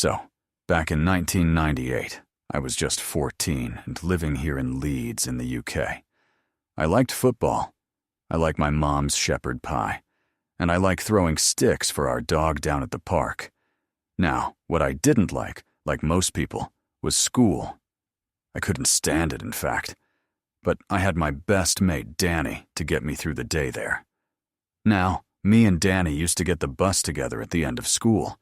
So, back in 1998, I was just 14 and living here in Leeds in the UK. I liked football. I liked my mom's shepherd pie. And I liked throwing sticks for our dog down at the park. Now, what I didn't like most people, was school. I couldn't stand it, in fact. But I had my best mate, Danny, to get me through the day there. Now, me and Danny used to get the bus together at the end of school.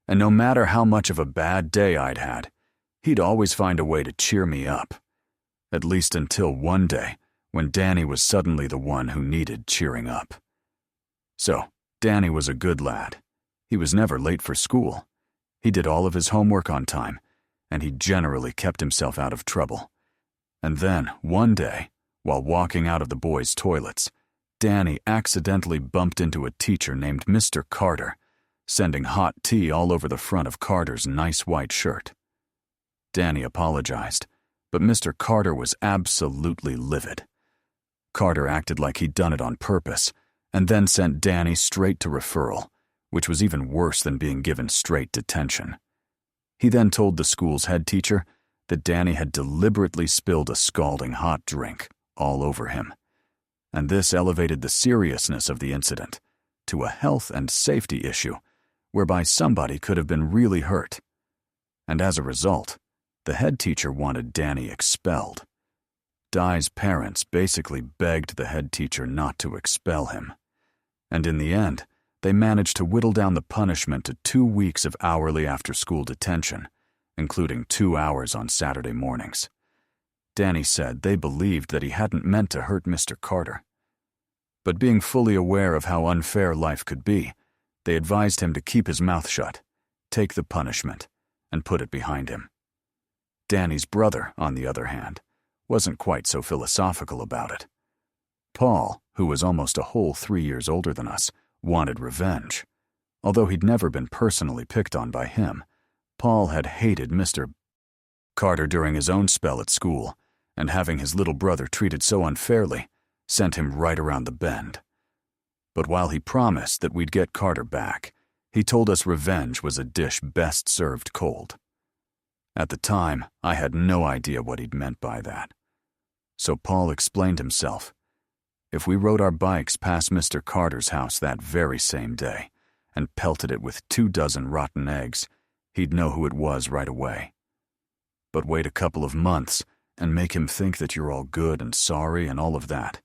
And no matter how much of a bad day I'd had, he'd always find a way to cheer me up. At least until one day, when Danny was suddenly the one who needed cheering up. So, Danny was a good lad. He was never late for school. He did all of his homework on time, and he generally kept himself out of trouble. And then, one day, while walking out of the boys' toilets, Danny accidentally bumped into a teacher named Mr. Carter, sending hot tea all over the front of Carter's nice white shirt. Danny apologized, but Mr. Carter was absolutely livid. Carter acted like he'd done it on purpose, and then sent Danny straight to referral, which was even worse than being given straight detention. He then told the school's head teacher that Danny had deliberately spilled a scalding hot drink all over him. And this elevated the seriousness of the incident to a health and safety issue whereby somebody could have been really hurt. And as a result, the head teacher wanted Danny expelled. Di's parents basically begged the head teacher not to expel him. And in the end, they managed to whittle down the punishment to 2 weeks of hourly after-school detention, including 2 hours on Saturday mornings. Danny said they believed that he hadn't meant to hurt Mr. Carter. But being fully aware of how unfair life could be, they advised him to keep his mouth shut, take the punishment, and put it behind him. Danny's brother, on the other hand, wasn't quite so philosophical about it. Paul, who was almost a whole 3 years older than us, wanted revenge. Although he'd never been personally picked on by him, Paul had hated Mr. Carter during his own spell at school, and having his little brother treated so unfairly, sent him right around the bend. But while he promised that we'd get Carter back, he told us revenge was a dish best served cold. At the time, I had no idea what he'd meant by that. So Paul explained himself. If we rode our bikes past Mr. Carter's house that very same day and pelted it with 24 rotten eggs, he'd know who it was right away. But wait a couple of months and make him think that you're all good and sorry and all of that,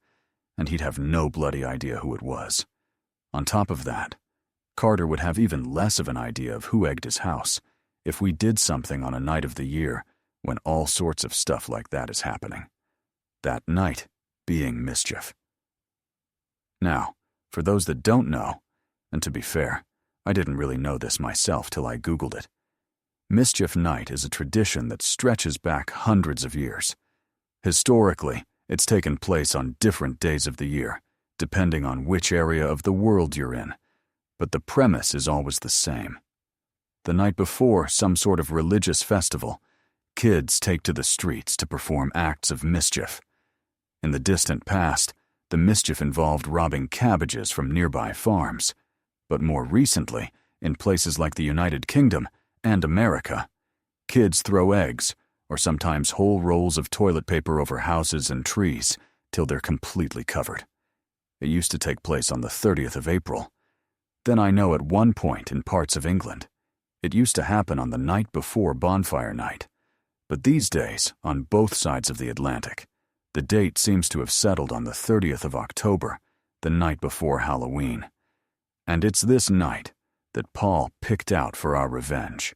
and he'd have no bloody idea who it was. On top of that, Carter would have even less of an idea of who egged his house if we did something on a night of the year when all sorts of stuff like that is happening. That night being mischief. Now, for those that don't know, and to be fair, I didn't really know this myself till I Googled it, Mischief Night is a tradition that stretches back hundreds of years. Historically, it's taken place on different days of the year, depending on which area of the world you're in, but the premise is always the same. The night before some sort of religious festival, kids take to the streets to perform acts of mischief. In the distant past, the mischief involved robbing cabbages from nearby farms, but more recently, in places like the United Kingdom and America, kids throw eggs, or sometimes whole rolls of toilet paper over houses and trees till they're completely covered. It used to take place on the 30th of April. Then I know at one point in parts of England, it used to happen on the night before bonfire night. But these days, on both sides of the Atlantic, the date seems to have settled on the 30th of October, the night before Halloween. And it's this night that Paul picked out for our revenge.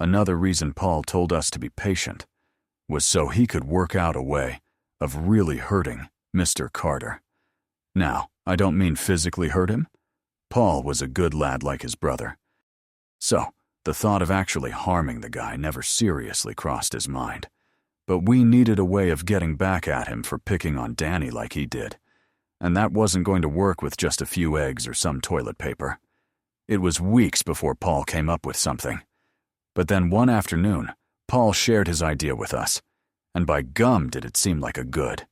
Another reason Paul told us to be patient was so he could work out a way of really hurting Mr. Carter. Now, I don't mean physically hurt him. Paul was a good lad like his brother. So, the thought of actually harming the guy never seriously crossed his mind. But we needed a way of getting back at him for picking on Danny like he did. And that wasn't going to work with just a few eggs or some toilet paper. It was weeks before Paul came up with something. But then one afternoon, Paul shared his idea with us, and by gum did it seem like a good.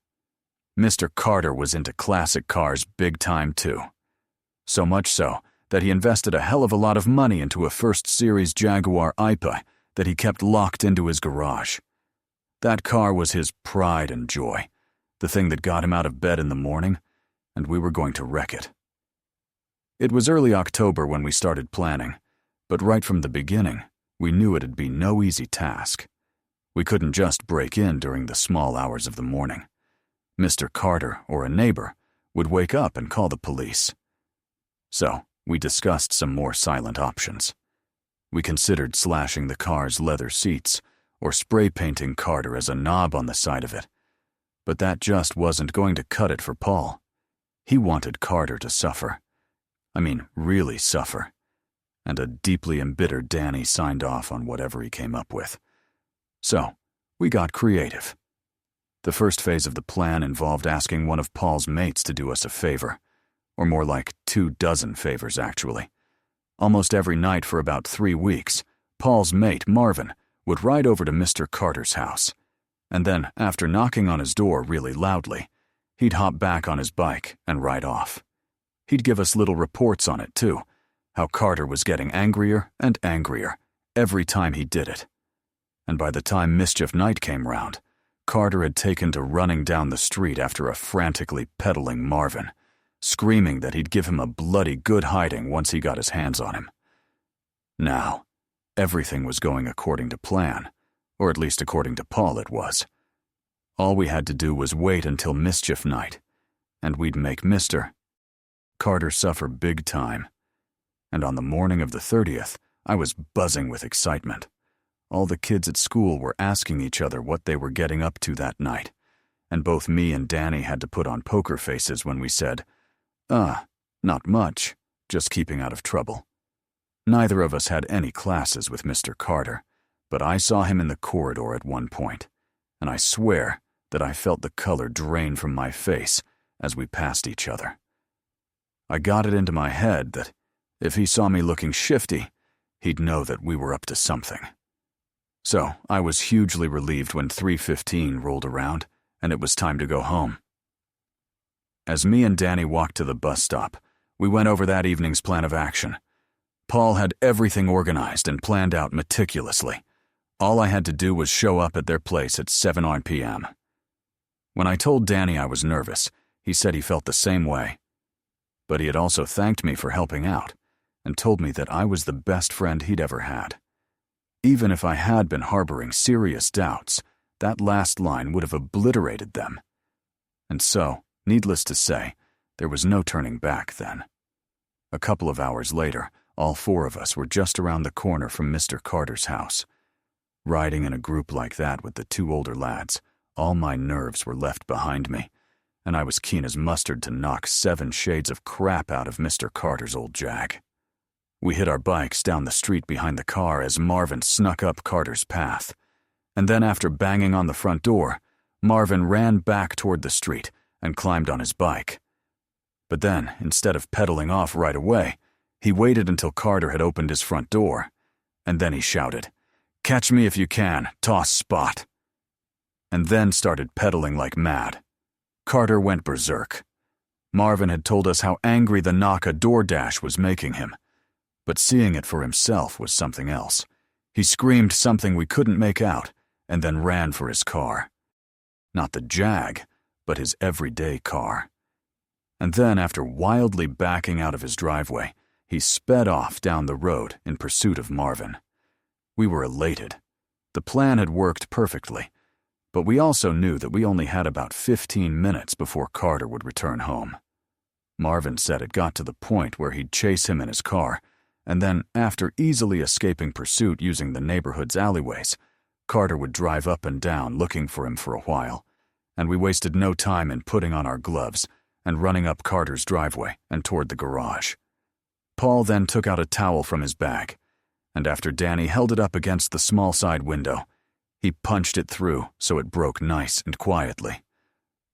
Mr. Carter was into classic cars big time too. So much so that he invested a hell of a lot of money into a first series Jaguar I-PA that he kept locked into his garage. That car was his pride and joy, the thing that got him out of bed in the morning, and we were going to wreck it. It was early October when we started planning, but right from the beginning, we knew it'd be no easy task. We couldn't just break in during the small hours of the morning. Mr. Carter or a neighbor would wake up and call the police. So, we discussed some more silent options. We considered slashing the car's leather seats or spray painting Carter as a knob on the side of it. But that just wasn't going to cut it for Paul. He wanted Carter to suffer. I mean, really suffer. And a deeply embittered Danny signed off on whatever he came up with. So, we got creative. The first phase of the plan involved asking one of Paul's mates to do us a favor. Or more like 24 favors, actually. Almost every night for about 3 weeks, Paul's mate, Marvin, would ride over to Mr. Carter's house. And then, after knocking on his door really loudly, he'd hop back on his bike and ride off. He'd give us little reports on it, too, how Carter was getting angrier and angrier every time he did it. And by the time mischief night came round, Carter had taken to running down the street after a frantically pedaling Marvin, screaming that he'd give him a bloody good hiding once he got his hands on him. Now, everything was going according to plan, or at least according to Paul it was. All we had to do was wait until mischief night, and we'd make Mr. Carter suffer big time. And on the morning of the 30th, I was buzzing with excitement. All the kids at school were asking each other what they were getting up to that night, and both me and Danny had to put on poker faces when we said, not much, just keeping out of trouble. Neither of us had any classes with Mr. Carter, but I saw him in the corridor at one point, and I swear that I felt the color drain from my face as we passed each other. I got it into my head that if he saw me looking shifty, he'd know that we were up to something. So I was hugely relieved when 3:15 rolled around and it was time to go home. As me and Danny walked to the bus stop, we went over that evening's plan of action. Paul had everything organized and planned out meticulously. All I had to do was show up at their place at 7 p.m. When I told Danny I was nervous, he said he felt the same way. But he had also thanked me for helping out and told me that I was the best friend he'd ever had. Even if I had been harboring serious doubts, that last line would have obliterated them. And so, needless to say, there was no turning back then. A couple of hours later, all 4 of us were just around the corner from Mr. Carter's house. Riding in a group like that with the 2 older lads, all my nerves were left behind me, and I was keen as mustard to knock 7 shades of crap out of Mr. Carter's old Jag. We hit our bikes down the street behind the car as Marvin snuck up Carter's path, and then after banging on the front door, Marvin ran back toward the street and climbed on his bike. But then, instead of pedaling off right away, he waited until Carter had opened his front door, and then he shouted, "Catch me if you can, toss spot," and then started pedaling like mad. Carter went berserk. Marvin had told us how angry the knock a DoorDash was making him, but seeing it for himself was something else. He screamed something we couldn't make out, and then ran for his car. Not the Jag, but his everyday car. And then, after wildly backing out of his driveway, he sped off down the road in pursuit of Marvin. We were elated. The plan had worked perfectly, but we also knew that we only had about 15 minutes before Carter would return home. Marvin said it got to the point where he'd chase him in his car, and then, after easily escaping pursuit using the neighborhood's alleyways, Carter would drive up and down looking for him for a while, and we wasted no time in putting on our gloves and running up Carter's driveway and toward the garage. Paul then took out a towel from his bag, and after Danny held it up against the small side window, he punched it through so it broke nice and quietly.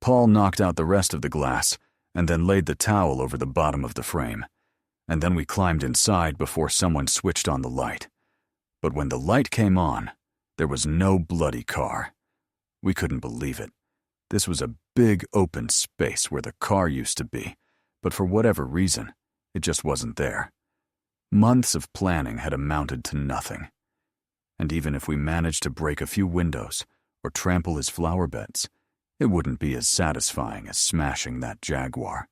Paul knocked out the rest of the glass and then laid the towel over the bottom of the frame, and then we climbed inside before someone switched on the light. But when the light came on, there was no bloody car. We couldn't believe it. This was a big open space where the car used to be, but for whatever reason, it just wasn't there. Months of planning had amounted to nothing. And even if we managed to break a few windows or trample his flower beds, it wouldn't be as satisfying as smashing that Jaguar.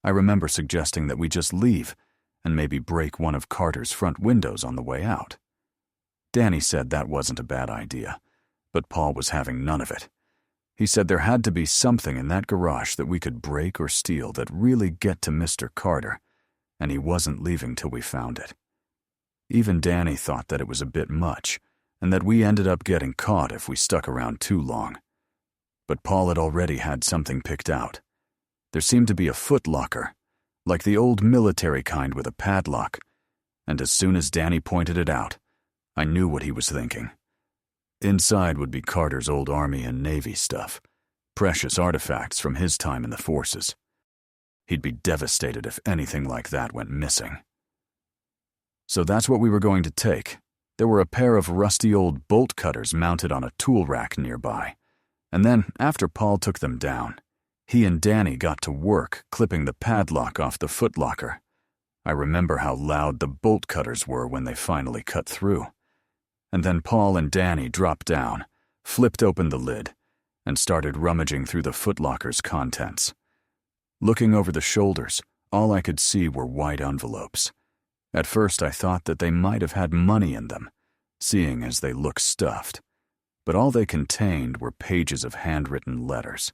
I remember suggesting that we just leave and maybe break one of Carter's front windows on the way out. Danny said that wasn't a bad idea, but Paul was having none of it. He said there had to be something in that garage that we could break or steal that really get to Mr. Carter, and he wasn't leaving till we found it. Even Danny thought that it was a bit much, and that we ended up getting caught if we stuck around too long. But Paul had already had something picked out. There seemed to be a footlocker, like the old military kind with a padlock, and as soon as Danny pointed it out, I knew what he was thinking. Inside would be Carter's old Army and Navy stuff, precious artifacts from his time in the forces. He'd be devastated if anything like that went missing. So that's what we were going to take. There were a pair of rusty old bolt cutters mounted on a tool rack nearby, and then, after Paul took them down, he and Danny got to work clipping the padlock off the footlocker. I remember how loud the bolt cutters were when they finally cut through. And then Paul and Danny dropped down, flipped open the lid, and started rummaging through the footlocker's contents. Looking over the shoulders, all I could see were white envelopes. At first I thought that they might have had money in them, seeing as they looked stuffed, but all they contained were pages of handwritten letters.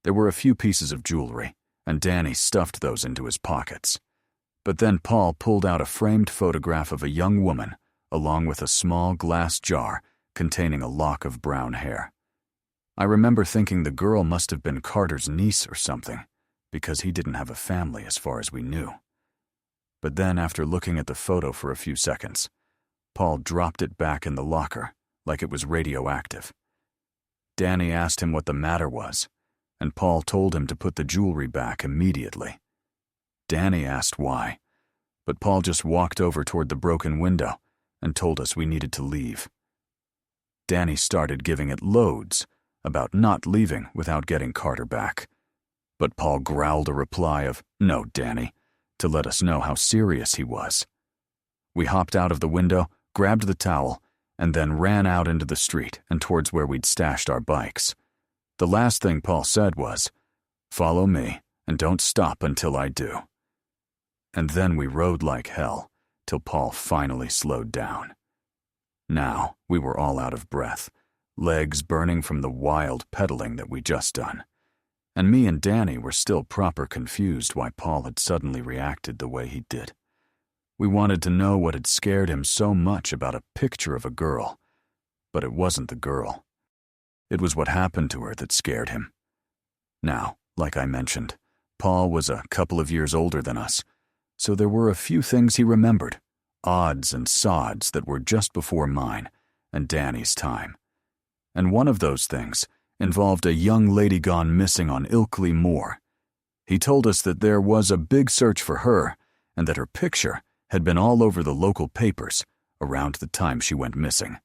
There were a few pieces of jewelry, and Danny stuffed those into his pockets. But then Paul pulled out a framed photograph of a young woman, along with a small glass jar containing a lock of brown hair. I remember thinking the girl must have been Carter's niece or something, because he didn't have a family as far as we knew. But then, after looking at the photo for a few seconds, Paul dropped it back in the locker like it was radioactive. Danny asked him what the matter was, and Paul told him to put the jewelry back immediately. Danny asked why, but Paul just walked over toward the broken window and told us we needed to leave. Danny started giving it loads about not leaving without getting Carter back, but Paul growled a reply of, "No, Danny," to let us know how serious he was. We hopped out of the window, grabbed the towel, and then ran out into the street and towards where we'd stashed our bikes. The last thing Paul said was, "Follow me, and don't stop until I do." And then we rode like hell, till Paul finally slowed down. Now we were all out of breath, legs burning from the wild pedaling that we'd just done. And me and Danny were still proper confused why Paul had suddenly reacted the way he did. We wanted to know what had scared him so much about a picture of a girl, but it wasn't the girl. It was what happened to her that scared him. Now, like I mentioned, Paul was a couple of years older than us, so there were a few things he remembered, odds and sods that were just before mine and Danny's time. And one of those things involved a young lady gone missing on Ilkley Moor. He told us that there was a big search for her and that her picture had been all over the local papers around the time she went missing.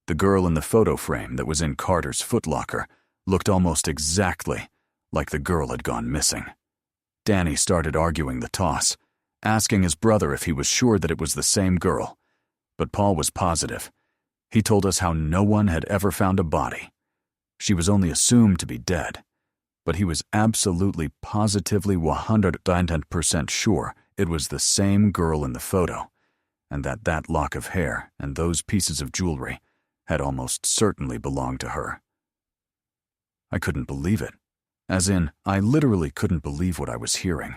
The girl in the photo frame that was in Carter's footlocker looked almost exactly like the girl had gone missing. Danny started arguing the toss, asking his brother if he was sure that it was the same girl, but Paul was positive. He told us how no one had ever found a body. She was only assumed to be dead, but he was absolutely positively 110% sure it was the same girl in the photo, and that lock of hair and those pieces of jewelry had almost certainly belonged to her. I couldn't believe it. As in, I literally couldn't believe what I was hearing.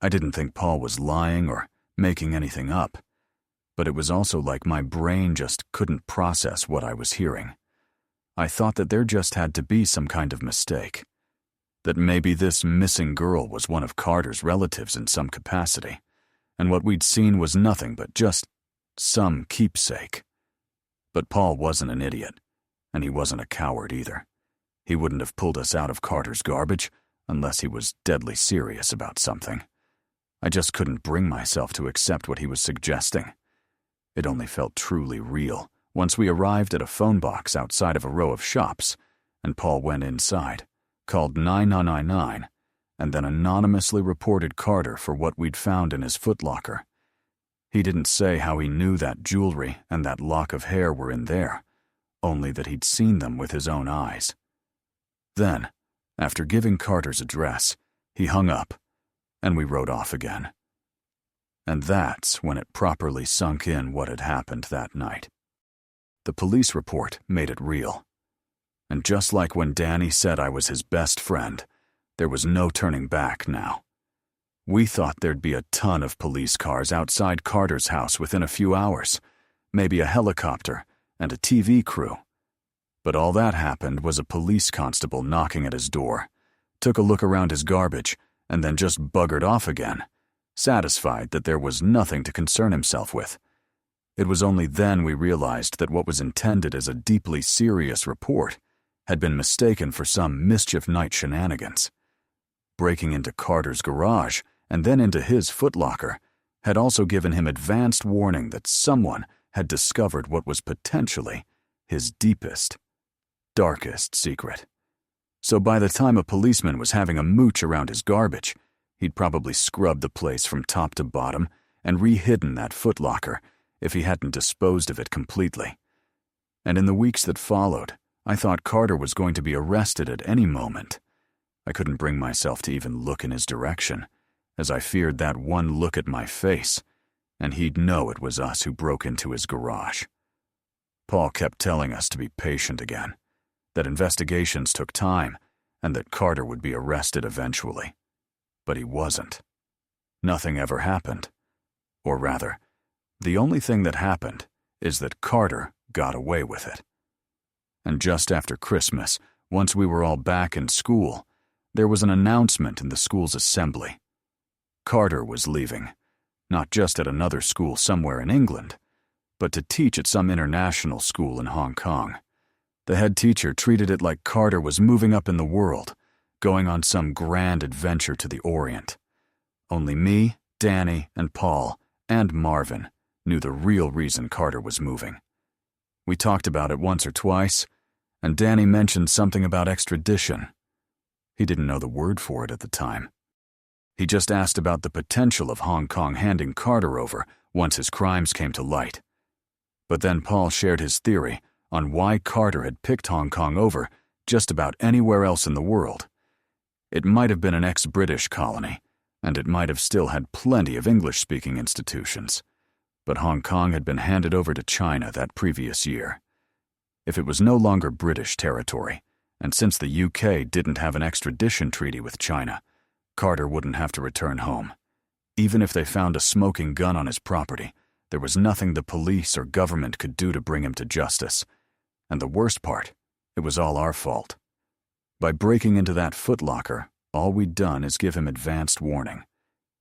I didn't think Paul was lying or making anything up, but it was also like my brain just couldn't process what I was hearing. I thought that there just had to be some kind of mistake, that maybe this missing girl was one of Carter's relatives in some capacity, and what we'd seen was nothing but just some keepsake. But Paul wasn't an idiot, and he wasn't a coward either. He wouldn't have pulled us out of Carter's garbage unless he was deadly serious about something. I just couldn't bring myself to accept what he was suggesting. It only felt truly real once we arrived at a phone box outside of a row of shops, and Paul went inside, called 9999, and then anonymously reported Carter for what we'd found in his footlocker. He didn't say how he knew that jewelry and that lock of hair were in there, only that he'd seen them with his own eyes. Then, after giving Carter's address, he hung up, and we rode off again. And that's when it properly sunk in what had happened that night. The police report made it real. And just like when Danny said I was his best friend, there was no turning back now. We thought there'd be a ton of police cars outside Carter's house within a few hours, maybe a helicopter and a TV crew. But all that happened was a police constable knocking at his door, took a look around his garbage, and then just buggered off again, satisfied that there was nothing to concern himself with. It was only then we realized that what was intended as a deeply serious report had been mistaken for some mischief night shenanigans. Breaking into Carter's garage and then into his footlocker had also given him advanced warning that someone had discovered what was potentially his deepest, darkest secret. So by the time a policeman was having a mooch around his garbage, he'd probably scrubbed the place from top to bottom and re-hidden that footlocker if he hadn't disposed of it completely. And in the weeks that followed, I thought Carter was going to be arrested at any moment. I couldn't bring myself to even look in his direction, as I feared that one look at my face, and he'd know it was us who broke into his garage. Paul kept telling us to be patient again, that investigations took time, and that Carter would be arrested eventually. But he wasn't. Nothing ever happened. Or rather, the only thing that happened is that Carter got away with it. And just after Christmas, once we were all back in school, there was an announcement in the school's assembly. Carter was leaving, not just at another school somewhere in England, but to teach at some international school in Hong Kong. The head teacher treated it like Carter was moving up in the world, going on some grand adventure to the Orient. Only me, Danny, and Paul, and Marvin knew the real reason Carter was moving. We talked about it once or twice, and Danny mentioned something about extradition. He didn't know the word for it at the time. He just asked about the potential of Hong Kong handing Carter over once his crimes came to light. But then Paul shared his theory on why Carter had picked Hong Kong over just about anywhere else in the world. It might have been an ex-British colony, and it might have still had plenty of English-speaking institutions, but Hong Kong had been handed over to China that previous year. If it was no longer British territory, and since the UK didn't have an extradition treaty with China, Carter wouldn't have to return home. Even if they found a smoking gun on his property, there was nothing the police or government could do to bring him to justice. And the worst part, it was all our fault. By breaking into that footlocker, all we'd done is give him advanced warning.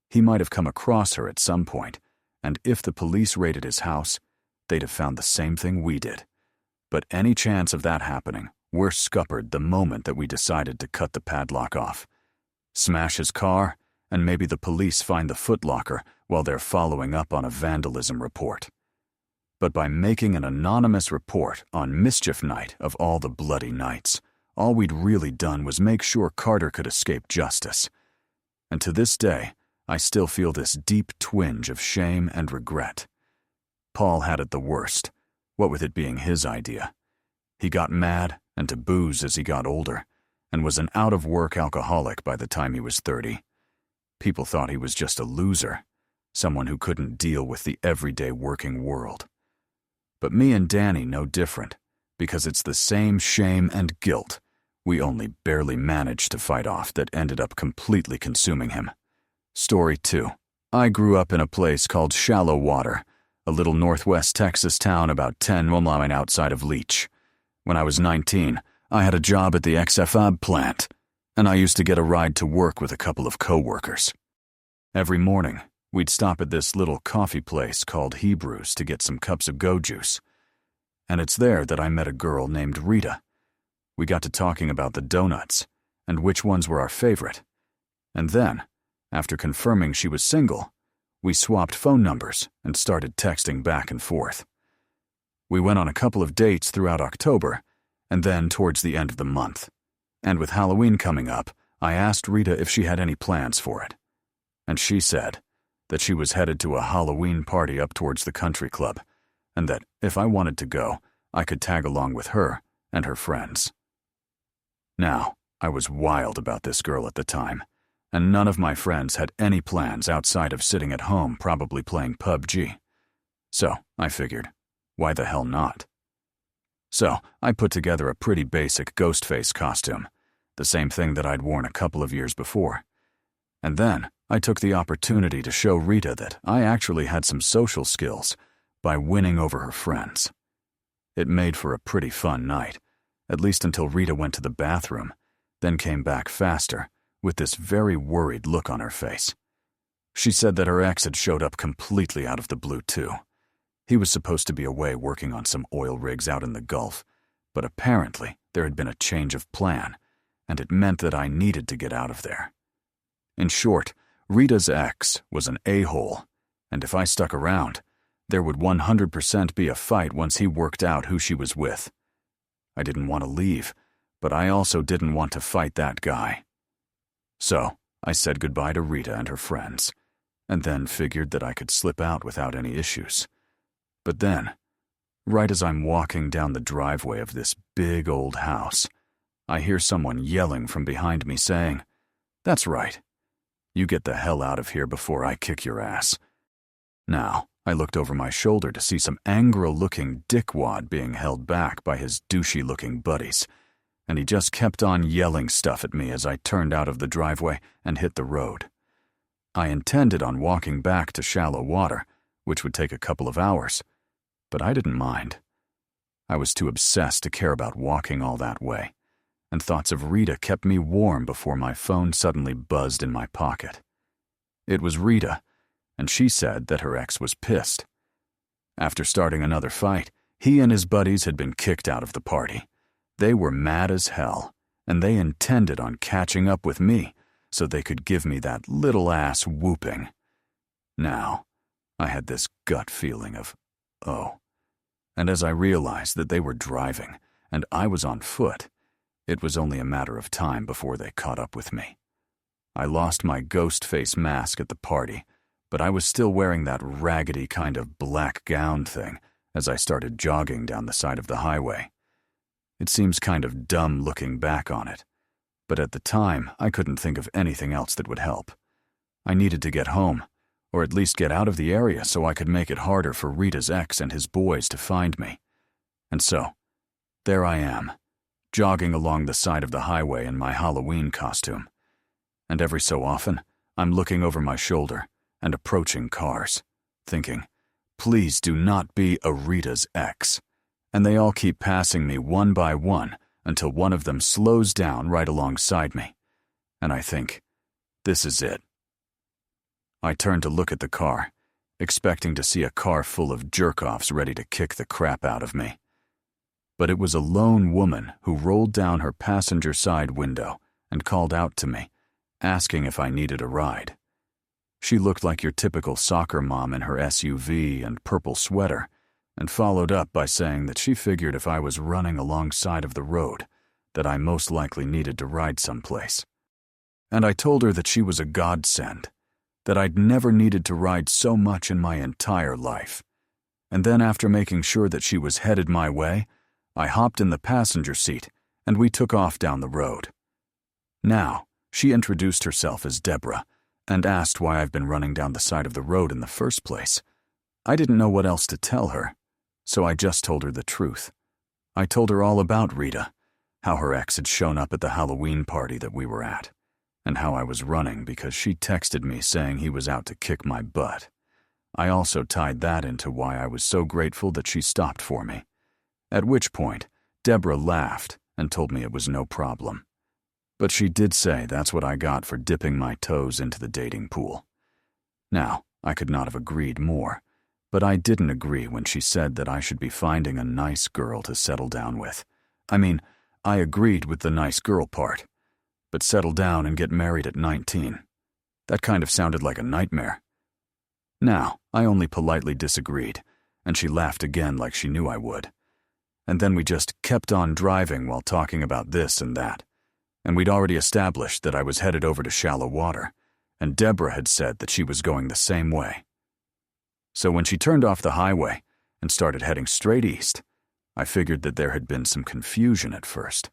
He might have come across her at some point, and if the police raided his house, they'd have found the same thing we did. But any chance of that happening, we're scuppered the moment that we decided to cut the padlock off. Smash his car, and maybe the police find the footlocker while they're following up on a vandalism report. But by making an anonymous report on Mischief Night of all the bloody nights, all we'd really done was make sure Carter could escape justice. And to this day, I still feel this deep twinge of shame and regret. Paul had it the worst, what with it being his idea. He got mad and to booze as he got older, and was an out-of-work alcoholic by the time he was 30. People thought he was just a loser, someone who couldn't deal with the everyday working world. But me and Danny know different, because it's the same shame and guilt we only barely managed to fight off that ended up completely consuming him. Story 2. I grew up in a place called Shallow Water, a little northwest Texas town about 10 miles outside of Leech. When I was 19, I had a job at the XFAB plant, and I used to get a ride to work with a couple of co-workers. Every morning, we'd stop at this little coffee place called Hebrews to get some cups of go juice. And it's there that I met a girl named Rita. We got to talking about the donuts, and which ones were our favorite. And then, after confirming she was single, we swapped phone numbers and started texting back and forth. We went on a couple of dates throughout October, and then towards the end of the month. And with Halloween coming up, I asked Rita if she had any plans for it. And she said, that she was headed to a Halloween party up towards the country club, and that if I wanted to go, I could tag along with her and her friends. Now, I was wild about this girl at the time, and none of my friends had any plans outside of sitting at home probably playing PUBG. So, I figured, why the hell not? So, I put together a pretty basic ghost face costume, the same thing that I'd worn a couple of years before. And then, I took the opportunity to show Rita that I actually had some social skills by winning over her friends. It made for a pretty fun night, at least until Rita went to the bathroom, then came back faster, with this very worried look on her face. She said that her ex had showed up completely out of the blue too. He was supposed to be away working on some oil rigs out in the Gulf, but apparently there had been a change of plan, and it meant that I needed to get out of there. In short, Rita's ex was an a-hole, and if I stuck around, there would 100% be a fight once he worked out who she was with. I didn't want to leave, but I also didn't want to fight that guy. So, I said goodbye to Rita and her friends, and then figured that I could slip out without any issues. But then, right as I'm walking down the driveway of this big old house, I hear someone yelling from behind me saying, "That's right. You get the hell out of here before I kick your ass." Now, I looked over my shoulder to see some angry-looking dickwad being held back by his douchey-looking buddies, and he just kept on yelling stuff at me as I turned out of the driveway and hit the road. I intended on walking back to shallow water, which would take a couple of hours, but I didn't mind. I was too obsessed to care about walking all that way, and thoughts of Rita kept me warm before my phone suddenly buzzed in my pocket. It was Rita, and she said that her ex was pissed. After starting another fight, he and his buddies had been kicked out of the party. They were mad as hell, and they intended on catching up with me so they could give me that little ass whooping. Now, I had this gut feeling of, oh. And as I realized that they were driving and I was on foot, it was only a matter of time before they caught up with me. I lost my ghost face mask at the party, but I was still wearing that raggedy kind of black gown thing as I started jogging down the side of the highway. It seems kind of dumb looking back on it, but at the time I couldn't think of anything else that would help. I needed to get home, or at least get out of the area so I could make it harder for Rita's ex and his boys to find me. And so, there I am, jogging along the side of the highway in my Halloween costume. And every so often, I'm looking over my shoulder and approaching cars, thinking, please do not be a Rita's ex. And they all keep passing me one by one until one of them slows down right alongside me. And I think, this is it. I turn to look at the car, expecting to see a car full of jerk-offs ready to kick the crap out of me. But it was a lone woman who rolled down her passenger side window and called out to me, asking if I needed a ride. She looked like your typical soccer mom in her SUV and purple sweater, and followed up by saying that she figured if I was running alongside of the road, that I most likely needed to ride someplace. And I told her that she was a godsend, that I'd never needed to ride so much in my entire life. And then after making sure that she was headed my way, I hopped in the passenger seat and we took off down the road. Now, she introduced herself as Deborah and asked why I've been running down the side of the road in the first place. I didn't know what else to tell her, so I just told her the truth. I told her all about Rita, how her ex had shown up at the Halloween party that we were at, and how I was running because she texted me saying he was out to kick my butt. I also tied that into why I was so grateful that she stopped for me, at which point Deborah laughed and told me it was no problem. But she did say that's what I got for dipping my toes into the dating pool. Now, I could not have agreed more, but I didn't agree when she said that I should be finding a nice girl to settle down with. I mean, I agreed with the nice girl part, but settle down and get married at 19. That kind of sounded like a nightmare. Now, I only politely disagreed, and she laughed again like she knew I would. And then we just kept on driving while talking about this and that, and we'd already established that I was headed over to shallow water, and Deborah had said that she was going the same way. So when she turned off the highway and started heading straight east, I figured that there had been some confusion at first.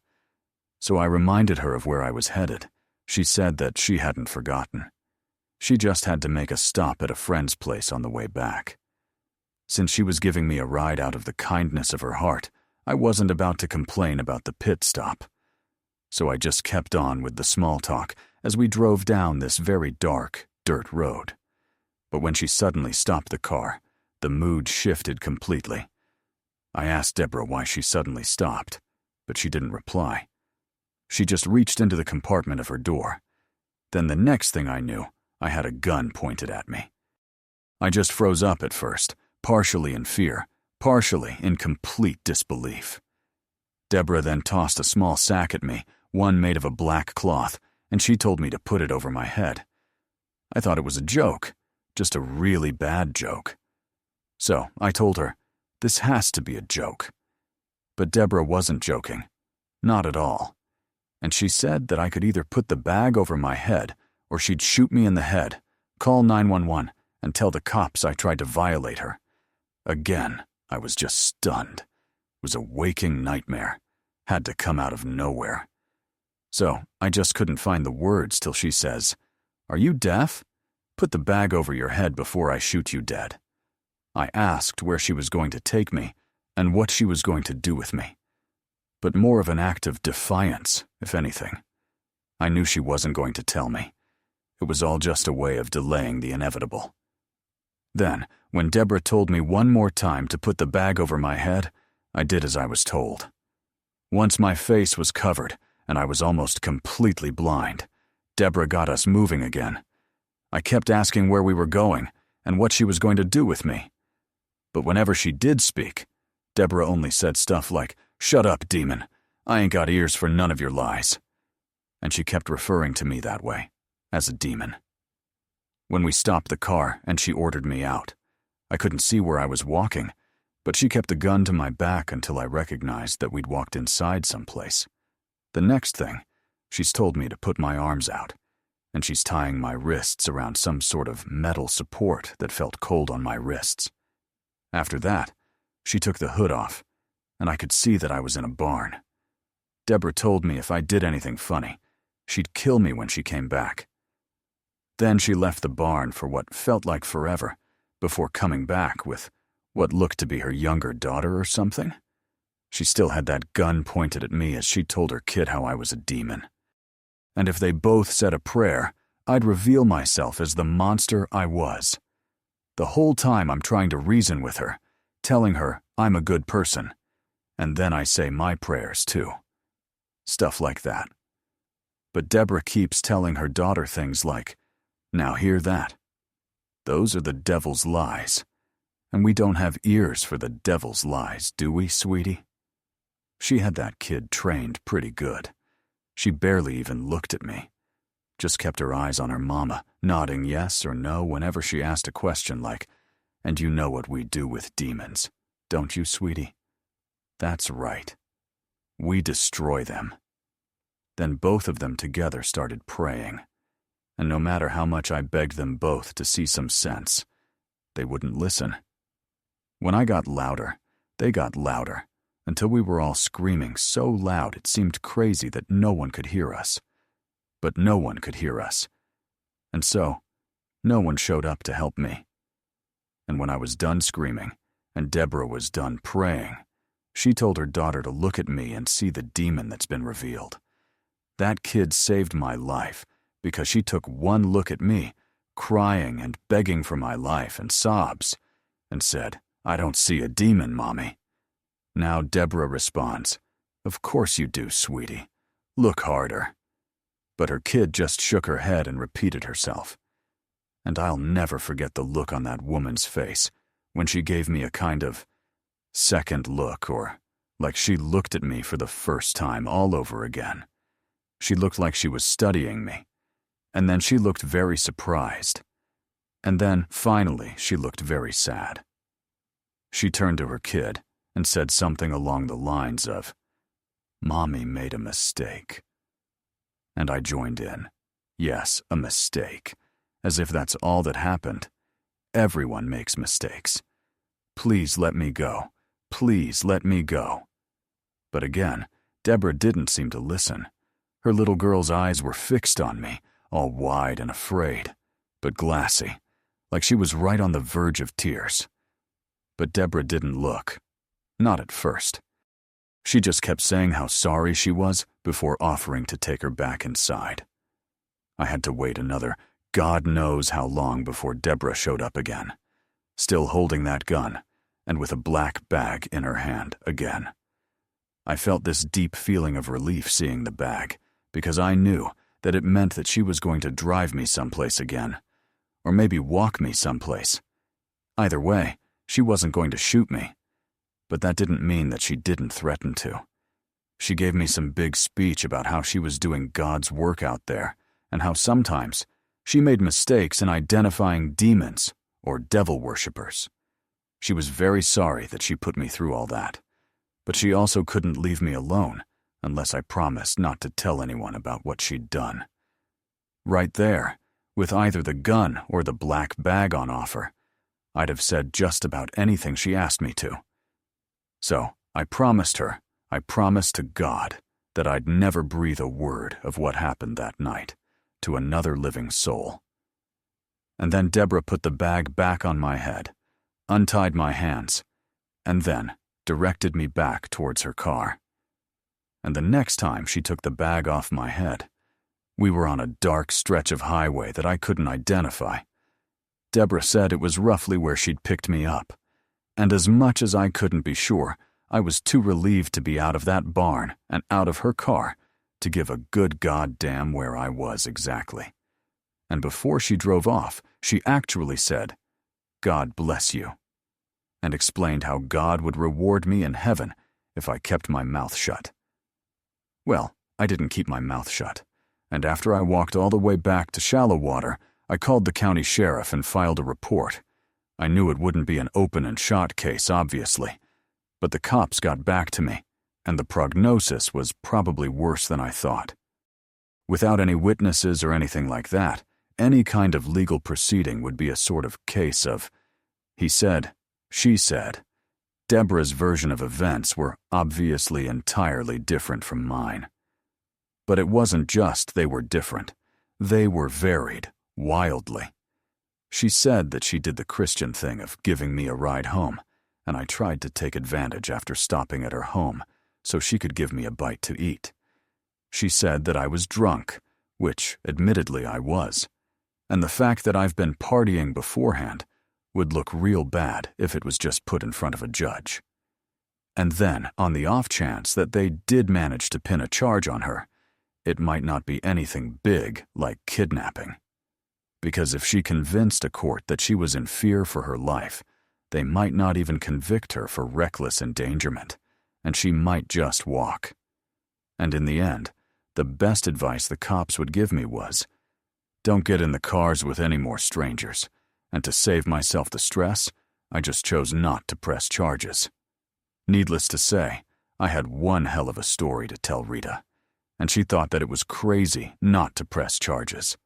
So I reminded her of where I was headed. She said that she hadn't forgotten. She just had to make a stop at a friend's place on the way back. Since she was giving me a ride out of the kindness of her heart, I wasn't about to complain about the pit stop. So I just kept on with the small talk as we drove down this very dark, dirt road. But when she suddenly stopped the car, the mood shifted completely. I asked Deborah why she suddenly stopped, but she didn't reply. She just reached into the compartment of her door. Then the next thing I knew, I had a gun pointed at me. I just froze up at first, partially in fear, partially in complete disbelief. Deborah then tossed a small sack at me, one made of a black cloth, and she told me to put it over my head. I thought it was a joke, just a really bad joke. So I told her, this has to be a joke. But Deborah wasn't joking, not at all. And she said that I could either put the bag over my head or she'd shoot me in the head, call 911, and tell the cops I tried to violate her. Again, I was just stunned. It was a waking nightmare. Had to come out of nowhere. So I just couldn't find the words till she says, "Are you deaf? Put the bag over your head before I shoot you dead." I asked where she was going to take me and what she was going to do with me. But more of an act of defiance, if anything. I knew she wasn't going to tell me. It was all just a way of delaying the inevitable. Then, when Deborah told me one more time to put the bag over my head, I did as I was told. Once my face was covered and I was almost completely blind, Deborah got us moving again. I kept asking where we were going and what she was going to do with me. But whenever she did speak, Deborah only said stuff like, "Shut up, demon. I ain't got ears for none of your lies." And she kept referring to me that way, as a demon. When we stopped the car and she ordered me out, I couldn't see where I was walking, but she kept the gun to my back until I recognized that we'd walked inside someplace. The next thing, she's told me to put my arms out, and she's tying my wrists around some sort of metal support that felt cold on my wrists. After that, she took the hood off, and I could see that I was in a barn. Deborah told me if I did anything funny, she'd kill me when she came back. Then she left the barn for what felt like forever, before coming back with what looked to be her younger daughter or something. She still had that gun pointed at me as she told her kid how I was a demon. And if they both said a prayer, I'd reveal myself as the monster I was. The whole time I'm trying to reason with her, telling her I'm a good person, and then I say my prayers too. Stuff like that. But Deborah keeps telling her daughter things like, "Now hear that. Those are the devil's lies. And we don't have ears for the devil's lies, do we, sweetie?" She had that kid trained pretty good. She barely even looked at me. Just kept her eyes on her mama, nodding yes or no whenever she asked a question like, "And you know what we do with demons, don't you, sweetie?" That's right. We destroy them. Then both of them together started praying. And no matter how much I begged them both to see some sense, they wouldn't listen. When I got louder, they got louder, until we were all screaming so loud it seemed crazy that no one could hear us. But no one could hear us. And so, no one showed up to help me. And when I was done screaming, and Deborah was done praying, she told her daughter to look at me and see the demon that's been revealed. That kid saved my life because she took one look at me, crying and begging for my life and sobs, and said, "I don't see a demon, Mommy." Now Deborah responds, "Of course you do, sweetie. Look harder." But her kid just shook her head and repeated herself. And I'll never forget the look on that woman's face when she gave me a kind of second look, or like she looked at me for the first time all over again. She looked like she was studying me, and then she looked very surprised. And then, finally, she looked very sad. She turned to her kid and said something along the lines of, "Mommy made a mistake." And I joined in. Yes, a mistake. as if that's all that happened. Everyone makes mistakes. Please let me go. Please let me go. But again, Deborah didn't seem to listen. Her little girl's eyes were fixed on me, all wide and afraid, but glassy, like she was right on the verge of tears. But Deborah didn't look. Not at first. She just kept saying how sorry she was before offering to take her back inside. I had to wait another God knows how long before Deborah showed up again, still holding that gun and with a black bag in her hand again. I felt this deep feeling of relief seeing the bag, because I knew that it meant that she was going to drive me someplace again, or maybe walk me someplace. Either way, she wasn't going to shoot me. But that didn't mean that she didn't threaten to. She gave me some big speech about how she was doing God's work out there, and how sometimes she made mistakes in identifying demons or devil worshippers. She was very sorry that she put me through all that, but she also couldn't leave me alone unless I promised not to tell anyone about what she'd done. Right there, with either the gun or the black bag on offer, I'd have said just about anything she asked me to. So I promised to God, that I'd never breathe a word of what happened that night to another living soul. And then Deborah put the bag back on my head, untied my hands, and then directed me back towards her car. And the next time she took the bag off my head, we were on a dark stretch of highway that I couldn't identify. Deborah said it was roughly where she'd picked me up, and as much as I couldn't be sure, I was too relieved to be out of that barn and out of her car to give a good goddamn where I was exactly. And before she drove off, she actually said, "God bless you," and explained how God would reward me in heaven if I kept my mouth shut. Well, I didn't keep my mouth shut, and after I walked all the way back to Shallow Water, I called the county sheriff and filed a report. I knew it wouldn't be an open and shot case, obviously, but the cops got back to me, and the prognosis was probably worse than I thought. Without any witnesses or anything like that, any kind of legal proceeding would be a sort of case of he said, she said. Deborah's version of events were obviously entirely different from mine. But it wasn't just they were different. They were varied, wildly. She said that she did the Christian thing of giving me a ride home, and I tried to take advantage after stopping at her home so she could give me a bite to eat. She said that I was drunk, which admittedly I was, and the fact that I've been partying beforehand would look real bad if it was just put in front of a judge. And then, on the off chance that they did manage to pin a charge on her, it might not be anything big like kidnapping. Because if she convinced a court that she was in fear for her life, they might not even convict her for reckless endangerment, and she might just walk. And in the end, the best advice the cops would give me was, don't get in the cars with any more strangers, and to save myself the stress, I just chose not to press charges. Needless to say, I had one hell of a story to tell Rita, and she thought that it was crazy not to press charges,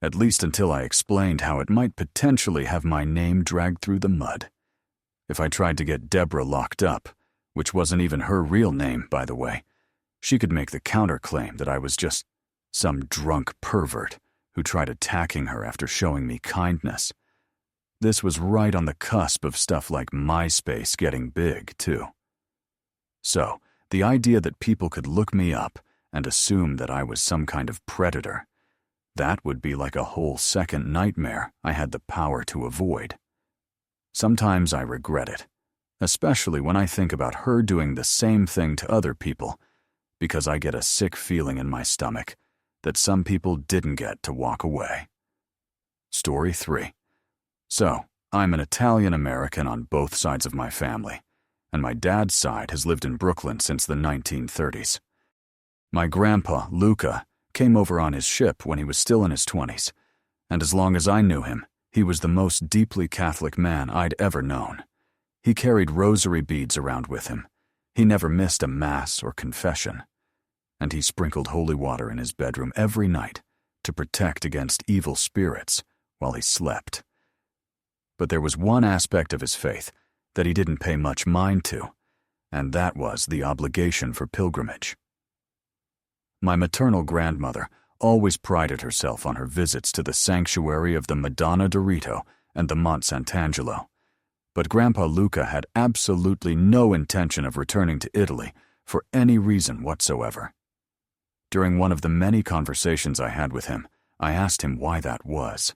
at least until I explained how it might potentially have my name dragged through the mud. If I tried to get Deborah locked up, which wasn't even her real name, by the way, she could make the counterclaim that I was just some drunk pervert who tried attacking her after showing me kindness. This was right on the cusp of stuff like MySpace getting big, too. So, the idea that people could look me up and assume that I was some kind of predator, that would be like a whole second nightmare I had the power to avoid. Sometimes I regret it, especially when I think about her doing the same thing to other people, because I get a sick feeling in my stomach that some people didn't get to walk away. Story 3. So, I'm an Italian-American on both sides of my family, and my dad's side has lived in Brooklyn since the 1930s. My grandpa, Luca, came over on his ship when he was still in his 20s, and as long as I knew him, he was the most deeply Catholic man I'd ever known. He carried rosary beads around with him. He never missed a mass or confession. And he sprinkled holy water in his bedroom every night to protect against evil spirits while he slept. But there was one aspect of his faith that he didn't pay much mind to, and that was the obligation for pilgrimage. My maternal grandmother always prided herself on her visits to the sanctuary of the Madonna Dorito and the Mont Sant'Angelo, but Grandpa Luca had absolutely no intention of returning to Italy for any reason whatsoever. During one of the many conversations I had with him, I asked him why that was,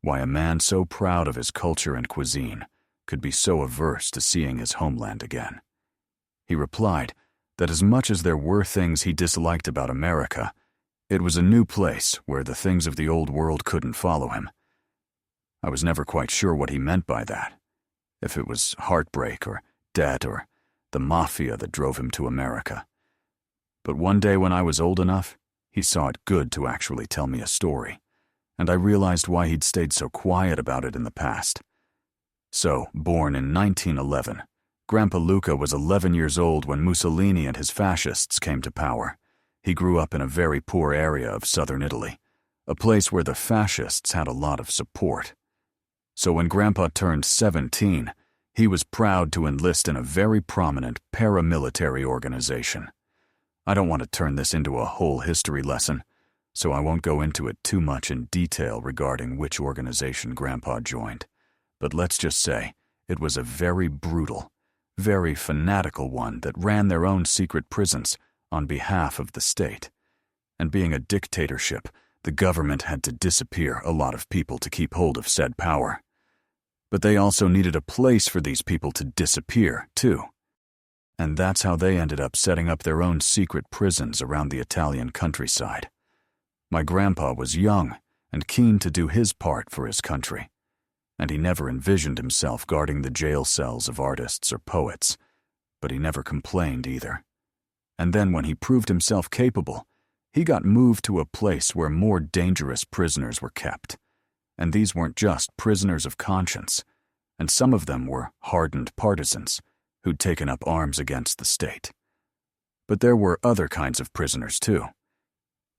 why a man so proud of his culture and cuisine could be so averse to seeing his homeland again. He replied that as much as there were things he disliked about America, it was a new place where the things of the old world couldn't follow him. I was never quite sure what he meant by that, if it was heartbreak or debt or the mafia that drove him to America. But one day when I was old enough, he saw it good to actually tell me a story, and I realized why he'd stayed so quiet about it in the past. So, born in 1911, Grandpa Luca was 11 years old when Mussolini and his fascists came to power. He grew up in a very poor area of southern Italy, a place where the fascists had a lot of support. So when Grandpa turned 17, he was proud to enlist in a very prominent paramilitary organization. I don't want to turn this into a whole history lesson, so I won't go into it too much in detail regarding which organization Grandpa joined. But let's just say it was a very brutal, very fanatical one that ran their own secret prisons on behalf of the state. And being a dictatorship, the government had to disappear a lot of people to keep hold of said power. But they also needed a place for these people to disappear, too. And that's how they ended up setting up their own secret prisons around the Italian countryside. My grandpa was young and keen to do his part for his country, and he never envisioned himself guarding the jail cells of artists or poets, but he never complained either. And then when he proved himself capable, he got moved to a place where more dangerous prisoners were kept. And these weren't just prisoners of conscience, and some of them were hardened partisans who'd taken up arms against the state. But there were other kinds of prisoners too.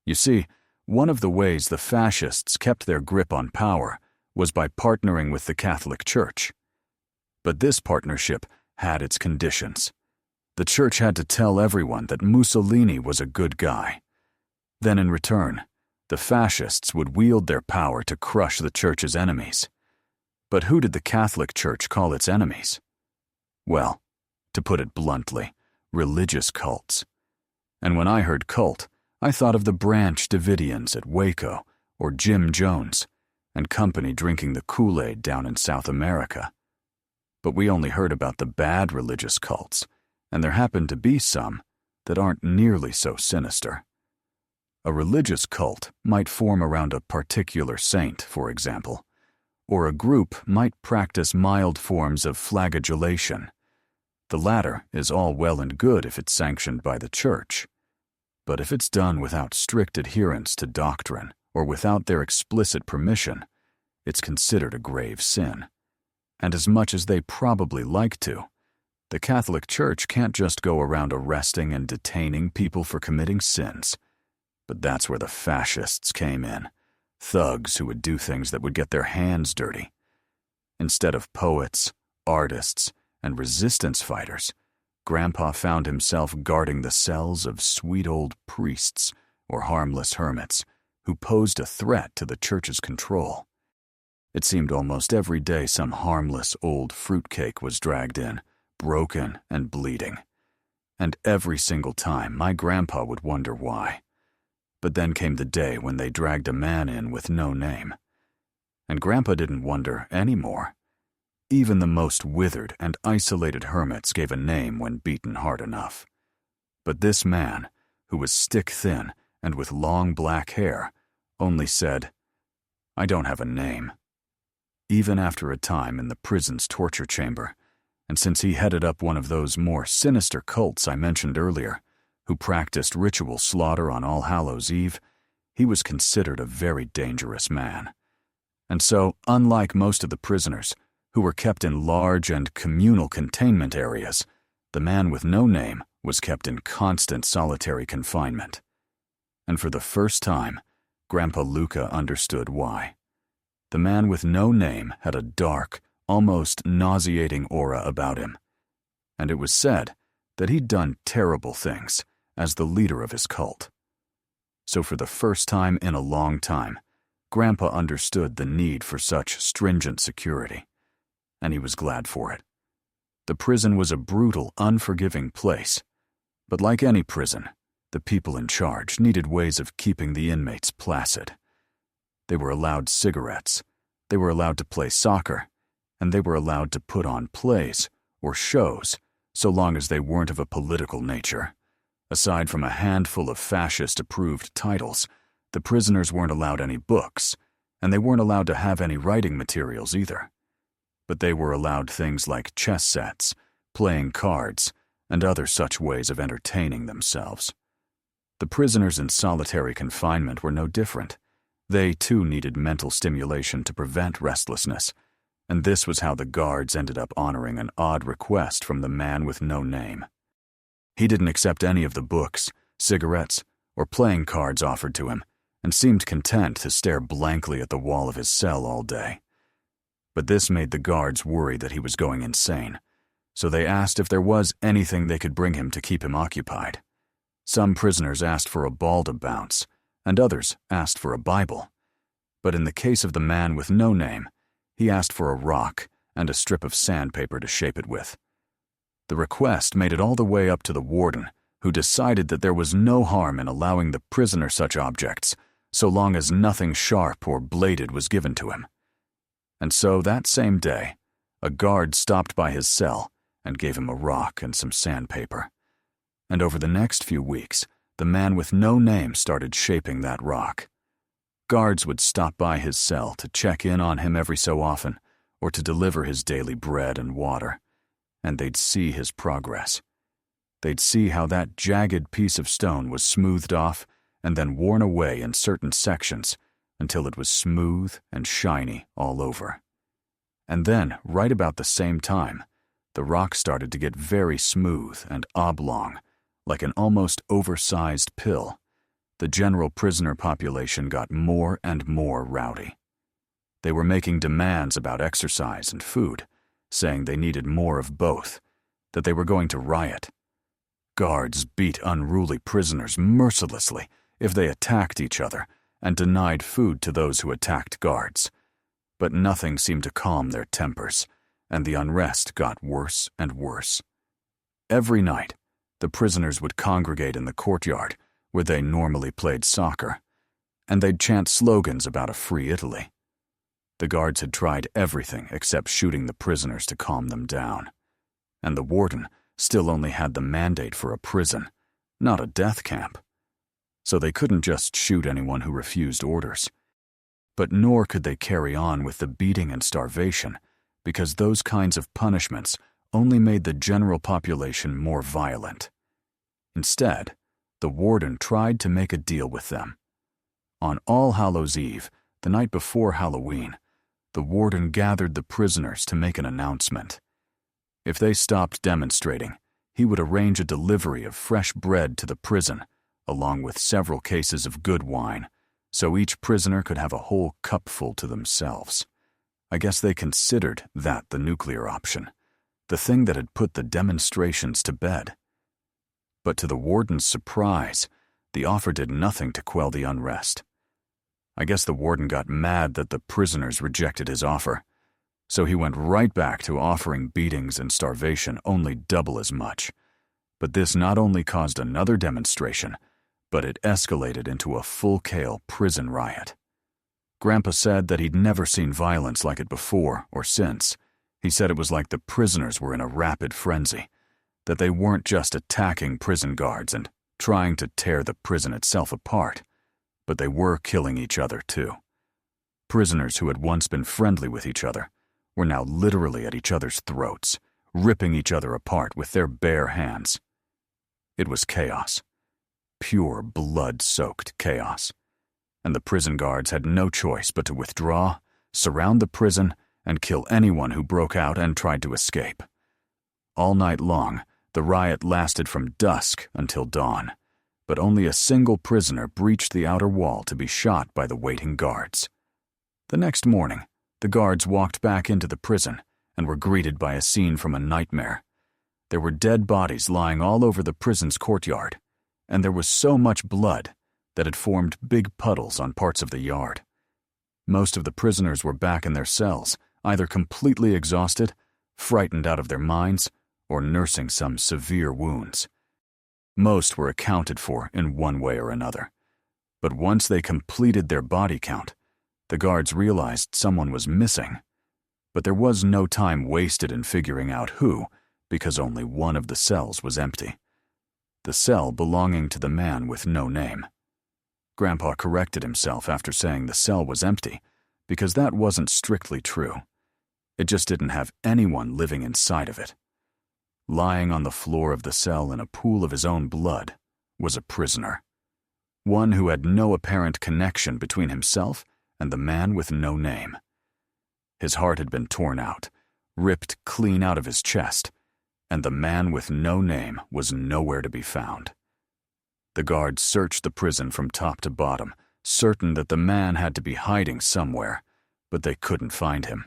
You see, one of the ways the fascists kept their grip on power was by partnering with the Catholic Church. But this partnership had its conditions. The church had to tell everyone that Mussolini was a good guy. Then in return, the fascists would wield their power to crush the church's enemies. But who did the Catholic Church call its enemies? Well, to put it bluntly, religious cults. And when I heard cult, I thought of the Branch Davidians at Waco or Jim Jones and company drinking the Kool-Aid down in South America. But we only heard about the bad religious cults, and there happen to be some that aren't nearly so sinister. A religious cult might form around a particular saint, for example, or a group might practice mild forms of flagellation. The latter is all well and good if it's sanctioned by the church. But if it's done without strict adherence to doctrine or without their explicit permission, it's considered a grave sin. And as much as they probably like to, the Catholic Church can't just go around arresting and detaining people for committing sins. But that's where the fascists came in, thugs who would do things that would get their hands dirty. Instead of poets, artists, and resistance fighters, Grandpa found himself guarding the cells of sweet old priests or harmless hermits who posed a threat to the church's control. It seemed almost every day some harmless old fruitcake was dragged in, broken and bleeding. And every single time, my grandpa would wonder why. But then came the day when they dragged a man in with no name. And Grandpa didn't wonder anymore. Even the most withered and isolated hermits gave a name when beaten hard enough. But this man, who was stick-thin and with long black hair, only said, "I don't have a name." Even after a time in the prison's torture chamber, and since he headed up one of those more sinister cults I mentioned earlier, who practiced ritual slaughter on All Hallows' Eve, he was considered a very dangerous man. And so, unlike most of the prisoners, who were kept in large and communal containment areas, the man with no name was kept in constant solitary confinement. And for the first time, Grandpa Luca understood why. The man with no name had a dark, almost nauseating aura about him, and it was said that he'd done terrible things as the leader of his cult. So for the first time in a long time, Grandpa understood the need for such stringent security, and he was glad for it. The prison was a brutal, unforgiving place, but like any prison, the people in charge needed ways of keeping the inmates placid. They were allowed cigarettes, they were allowed to play soccer, and they were allowed to put on plays or shows so long as they weren't of a political nature. Aside from a handful of fascist-approved titles, the prisoners weren't allowed any books, and they weren't allowed to have any writing materials either. But they were allowed things like chess sets, playing cards, and other such ways of entertaining themselves. The prisoners in solitary confinement were no different. They, too, needed mental stimulation to prevent restlessness, and this was how the guards ended up honoring an odd request from the man with no name. He didn't accept any of the books, cigarettes, or playing cards offered to him, and seemed content to stare blankly at the wall of his cell all day. But this made the guards worry that he was going insane, so they asked if there was anything they could bring him to keep him occupied. Some prisoners asked for a ball to bounce, and others asked for a Bible. But in the case of the man with no name, he asked for a rock and a strip of sandpaper to shape it with. The request made it all the way up to the warden, who decided that there was no harm in allowing the prisoner such objects, so long as nothing sharp or bladed was given to him. And so that same day, a guard stopped by his cell and gave him a rock and some sandpaper. And over the next few weeks, the man with no name started shaping that rock. Guards would stop by his cell to check in on him every so often, or to deliver his daily bread and water, and they'd see his progress. They'd see how that jagged piece of stone was smoothed off and then worn away in certain sections until it was smooth and shiny all over. And then, right about the same time, the rock started to get very smooth and oblong, like an almost oversized pill. The general prisoner population got more and more rowdy. They were making demands about exercise and food, saying they needed more of both, that they were going to riot. Guards beat unruly prisoners mercilessly if they attacked each other and denied food to those who attacked guards. But nothing seemed to calm their tempers, and the unrest got worse and worse. Every night, the prisoners would congregate in the courtyard where they normally played soccer, and they'd chant slogans about a free Italy. The guards had tried everything except shooting the prisoners to calm them down, and the warden still only had the mandate for a prison, not a death camp. So they couldn't just shoot anyone who refused orders. But nor could they carry on with the beating and starvation, because those kinds of punishments only made the general population more violent. Instead, the warden tried to make a deal with them. On All Hallows' Eve, the night before Halloween, the warden gathered the prisoners to make an announcement. If they stopped demonstrating, he would arrange a delivery of fresh bread to the prison, along with several cases of good wine, so each prisoner could have a whole cupful to themselves. I guess they considered that the nuclear option, the thing that had put the demonstrations to bed. But to the warden's surprise, the offer did nothing to quell the unrest. I guess the warden got mad that the prisoners rejected his offer, so he went right back to offering beatings and starvation only double as much. But this not only caused another demonstration, but it escalated into a full-scale prison riot. Grandpa said that he'd never seen violence like it before or since. He said it was like the prisoners were in a rapid frenzy, that they weren't just attacking prison guards and trying to tear the prison itself apart, but they were killing each other too. Prisoners who had once been friendly with each other were now literally at each other's throats, ripping each other apart with their bare hands. It was chaos. Pure blood-soaked chaos. And the prison guards had no choice but to withdraw, surround the prison, and kill anyone who broke out and tried to escape. All night long, the riot lasted from dusk until dawn, but only a single prisoner breached the outer wall to be shot by the waiting guards. The next morning, the guards walked back into the prison and were greeted by a scene from a nightmare. There were dead bodies lying all over the prison's courtyard, and there was so much blood that it formed big puddles on parts of the yard. Most of the prisoners were back in their cells, either completely exhausted, frightened out of their minds, or nursing some severe wounds. Most were accounted for in one way or another. But once they completed their body count, the guards realized someone was missing. But there was no time wasted in figuring out who, because only one of the cells was empty. The cell belonging to the man with no name. Grandpa corrected himself after saying the cell was empty, because that wasn't strictly true. It just didn't have anyone living inside of it. Lying on the floor of the cell in a pool of his own blood was a prisoner. One who had no apparent connection between himself and the man with no name. His heart had been torn out, ripped clean out of his chest, and the man with no name was nowhere to be found. The guards searched the prison from top to bottom, certain that the man had to be hiding somewhere, but they couldn't find him.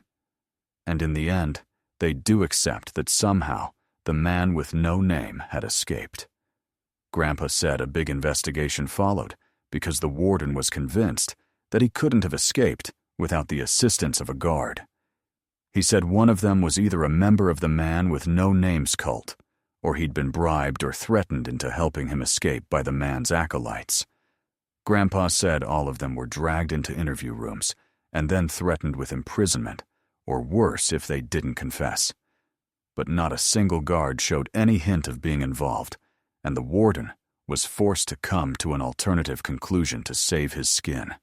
And in the end, they do accept that somehow the man with no name had escaped. Grandpa said a big investigation followed because the warden was convinced that he couldn't have escaped without the assistance of a guard. He said one of them was either a member of the man with no name's cult, or he'd been bribed or threatened into helping him escape by the man's acolytes. Grandpa said all of them were dragged into interview rooms and then threatened with imprisonment, or worse if they didn't confess. But not a single guard showed any hint of being involved, and the warden was forced to come to an alternative conclusion to save his skin.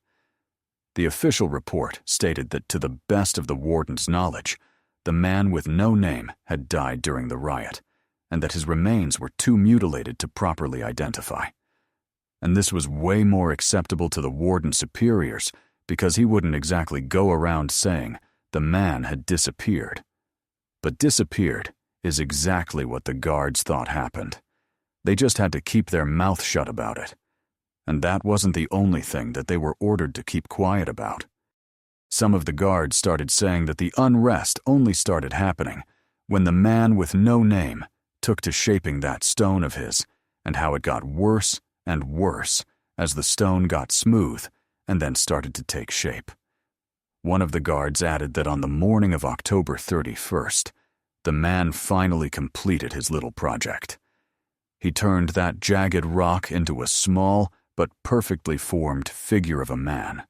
The official report stated that to the best of the warden's knowledge, the man with no name had died during the riot, and that his remains were too mutilated to properly identify. And this was way more acceptable to the warden's superiors because he wouldn't exactly go around saying the man had disappeared. But disappeared is exactly what the guards thought happened. They just had to keep their mouth shut about it. And that wasn't the only thing that they were ordered to keep quiet about. Some of the guards started saying that the unrest only started happening when the man with no name took to shaping that stone of his, and how it got worse and worse as the stone got smooth and then started to take shape. One of the guards added that on the morning of October 31st, the man finally completed his little project. He turned that jagged rock into a small but perfectly formed figure of a man.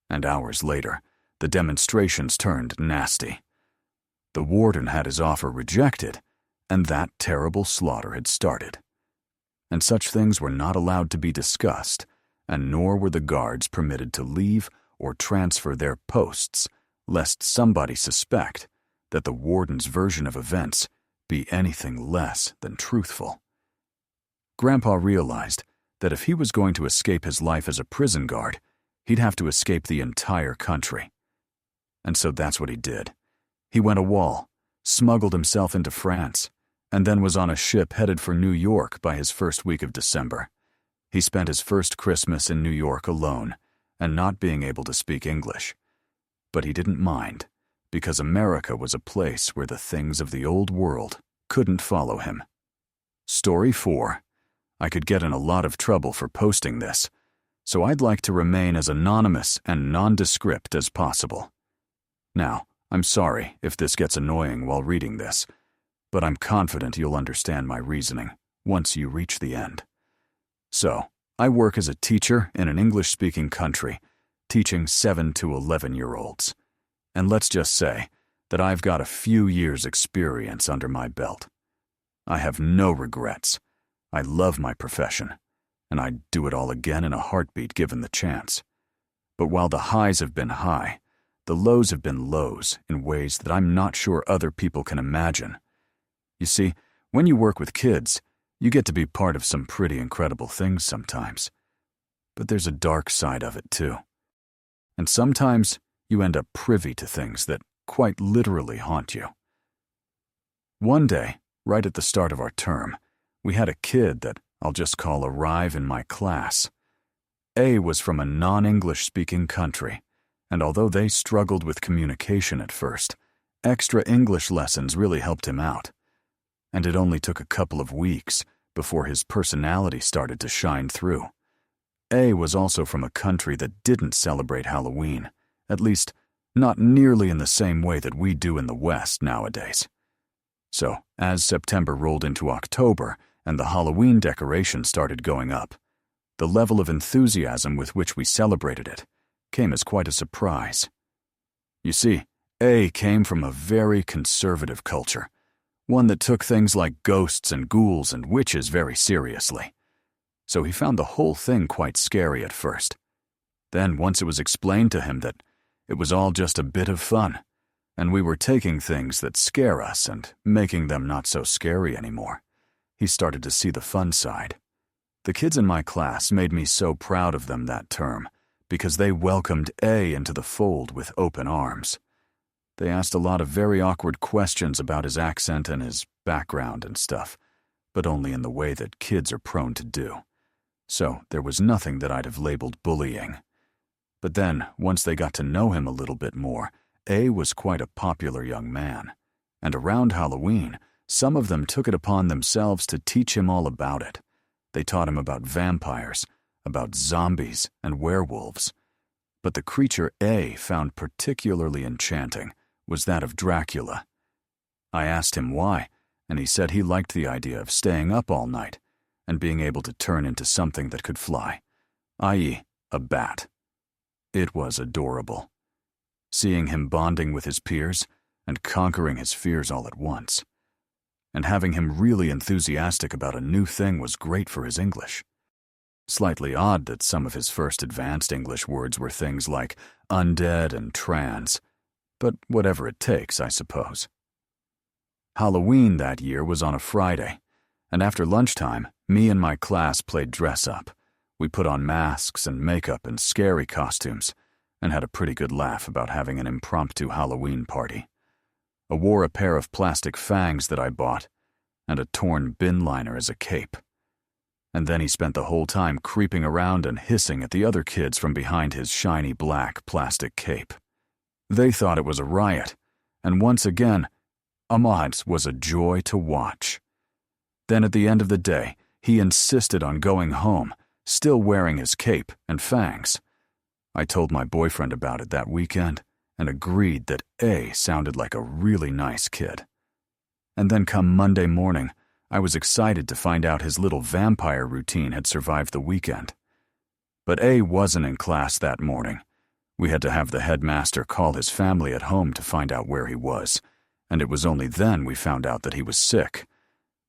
And hours later, the demonstrations turned nasty. The warden had his offer rejected, and that terrible slaughter had started. And such things were not allowed to be discussed, and nor were the guards permitted to leave or transfer their posts, lest somebody suspect that the warden's version of events be anything less than truthful. Grandpa realized that if he was going to escape his life as a prison guard, he'd have to escape the entire country. And so that's what he did. He went AWOL, smuggled himself into France, and then was on a ship headed for New York by his first week of December. He spent his first Christmas in New York alone and not being able to speak English. But he didn't mind, because America was a place where the things of the old world couldn't follow him. Story 4. I could get in a lot of trouble for posting this, so I'd like to remain as anonymous and nondescript as possible. Now, I'm sorry if this gets annoying while reading this, but I'm confident you'll understand my reasoning once you reach the end. So, I work as a teacher in an English-speaking country, teaching 7 to 11-year-olds. And let's just say that I've got a few years' experience under my belt. I have no regrets. I love my profession, and I'd do it all again in a heartbeat given the chance. But while the highs have been high, the lows have been lows in ways that I'm not sure other people can imagine. You see, when you work with kids, you get to be part of some pretty incredible things sometimes. But there's a dark side of it too. And sometimes you end up privy to things that quite literally haunt you. One day, right at the start of our term, we had a kid that I'll just call arrive in my class. A was from a non-English speaking country, and although they struggled with communication at first, extra English lessons really helped him out. And it only took a couple of weeks before his personality started to shine through. A was also from a country that didn't celebrate Halloween, at least not nearly in the same way that we do in the West nowadays. So, as September rolled into October and the Halloween decorations started going up, the level of enthusiasm with which we celebrated it came as quite a surprise. You see, A came from a very conservative culture, one that took things like ghosts and ghouls and witches very seriously. So he found the whole thing quite scary at first. Then, once it was explained to him that it was all just a bit of fun, and we were taking things that scare us and making them not so scary anymore, he started to see the fun side. The kids in my class made me so proud of them that term, because they welcomed A into the fold with open arms. They asked a lot of very awkward questions about his accent and his background and stuff, but only in the way that kids are prone to do. So there was nothing that I'd have labeled bullying. But then, once they got to know him a little bit more, A was quite a popular young man. And around Halloween, some of them took it upon themselves to teach him all about it. They taught him about vampires, about zombies and werewolves. But the creature A found particularly enchanting was that of Dracula. I asked him why, and he said he liked the idea of staying up all night and being able to turn into something that could fly, i.e., a bat. It was adorable. Seeing him bonding with his peers and conquering his fears all at once. And having him really enthusiastic about a new thing was great for his English. Slightly odd that some of his first advanced English words were things like undead and trans, but whatever it takes, I suppose. Halloween that year was on a Friday, and after lunchtime, me and my class played dress-up. We put on masks and makeup and scary costumes, and had a pretty good laugh about having an impromptu Halloween party. I wore a pair of plastic fangs that I bought, and a torn bin liner as a cape. And then he spent the whole time creeping around and hissing at the other kids from behind his shiny black plastic cape. They thought it was a riot, and once again, Ahmad's was a joy to watch. Then at the end of the day, he insisted on going home, still wearing his cape and fangs. I told my boyfriend about it that weekend and agreed that A sounded like a really nice kid. And then come Monday morning, I was excited to find out his little vampire routine had survived the weekend. But A wasn't in class that morning. We had to have the headmaster call his family at home to find out where he was, and it was only then we found out that he was sick.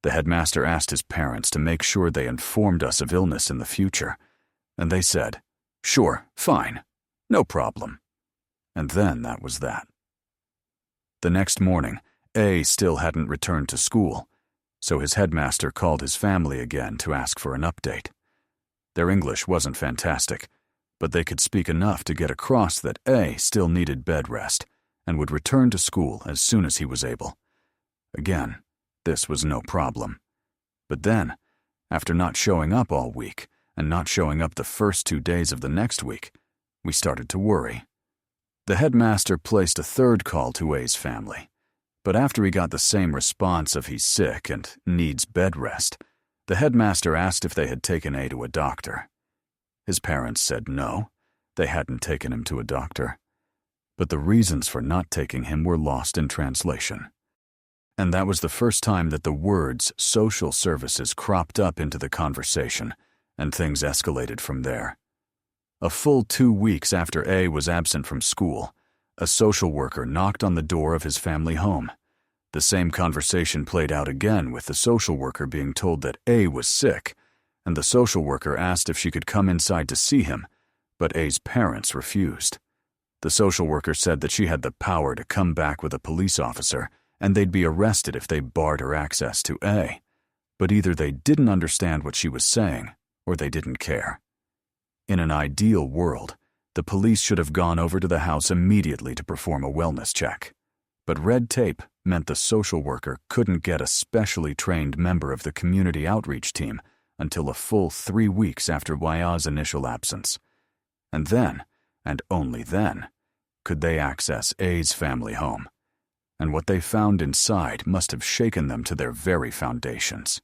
The headmaster asked his parents to make sure they informed us of illness in the future, and they said, "Sure, fine, no problem." And then that was that. The next morning, A still hadn't returned to school, so his headmaster called his family again to ask for an update. Their English wasn't fantastic, but they could speak enough to get across that A still needed bed rest and would return to school as soon as he was able. Again, this was no problem. But then, after not showing up all week and not showing up the first 2 days of the next week, we started to worry. The headmaster placed a third call to A's family, but after he got the same response of he's sick and needs bed rest, the headmaster asked if they had taken A to a doctor. His parents said no, they hadn't taken him to a doctor. But the reasons for not taking him were lost in translation. And that was the first time that the words social services cropped up into the conversation, and things escalated from there. A full 2 weeks after A was absent from school, a social worker knocked on the door of his family home. The same conversation played out again with the social worker being told that A was sick, and the social worker asked if she could come inside to see him, but A's parents refused. The social worker said that she had the power to come back with a police officer, and they'd be arrested if they barred her access to A. But either they didn't understand what she was saying, or they didn't care. In an ideal world, the police should have gone over to the house immediately to perform a wellness check. But red tape meant the social worker couldn't get a specially trained member of the community outreach team until a full 3 weeks after Waya's initial absence. And then, and only then, could they access A's family home, and what they found inside must have shaken them to their very foundations.